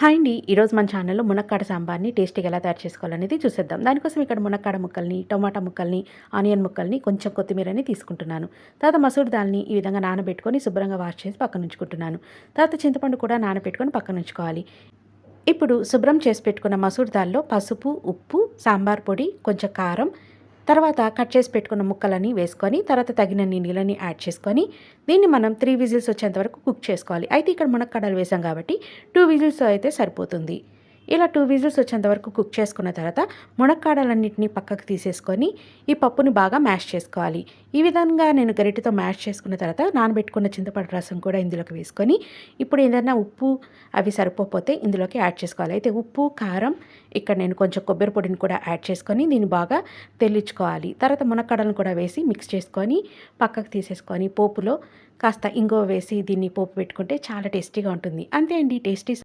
Hi అండి. ఈరోజు మన ఛానల్‌లో మునక్కాడ సాంబార్‌ని టేస్టీగా ఎలా తయారు చేసుకోవాలనేది చూసేద్దాం. దానికోసం ఇక్కడ మునక్కాడ ముక్కల్ని, టమాటా ముక్కల్ని, ఆనియన్ ముక్కల్ని, కొంచెం కొత్తిమీరని తీసుకుంటున్నాను. తర్వాత మసూర్ దాల్‌ని ఈ విధంగా నానబెట్టుకొని శుభ్రంగా వాష్ చేసి పక్కనుంచుకుంటున్నాను. తర్వాత చింతపండు కూడా నానబెట్టుకొని పక్కనుంచుకోవాలి. ఇప్పుడు శుభ్రం చేసి పెట్టుకున్న మసూర్ దాల్‌లో పసుపు, ఉప్పు, సాంబార్ పొడి, కొంచెం కారం, తర్వాత కట్ చేసి పెట్టుకున్న ముక్కలని వేసుకొని, తర్వాత తగినన్ని నీళ్ళని యాడ్ చేసుకొని, దీన్ని మనం 3 విజిల్స్ వచ్చేంత వరకు కుక్ చేసుకోవాలి. అయితే ఇక్కడ మునక్కాడలు వేసాం కాబట్టి 2 విజిల్స్ అయితే సరిపోతుంది. ఇలా 2 విజిల్స్ వచ్చేంత వరకు కుక్ చేసుకున్న తర్వాత మునక్కాడలన్నిటిని పక్కకు తీసేసుకొని ఈ పప్పుని బాగా మ్యాష్ చేసుకోవాలి. ఈ విధంగా నేను గరిటెతో మ్యాష్ చేసుకున్న తర్వాత నానబెట్టుకున్న చింతపండు రసం కూడా ఇందులోకి వేసుకొని ఇప్పుడు ఏదైనా ఉప్పు అవి సరిపోతే ఇందులోకి యాడ్ చేసుకోవాలి. అయితే ఉప్పు, కారం, ఇక్కడ నేను కొంచెం కొబ్బరి పొడిని కూడా యాడ్ చేసుకొని దీన్ని బాగా తెల్లించుకోవాలి. తర్వాత మునక్కాడలను కూడా వేసి మిక్స్ చేసుకొని పక్కకు తీసేసుకొని పోపులో కాస్త ఇంగువ వేసి దీన్ని పోపు పెట్టుకుంటే చాలా టేస్టీగా ఉంటుంది. అంతే అండి. టేస్టీ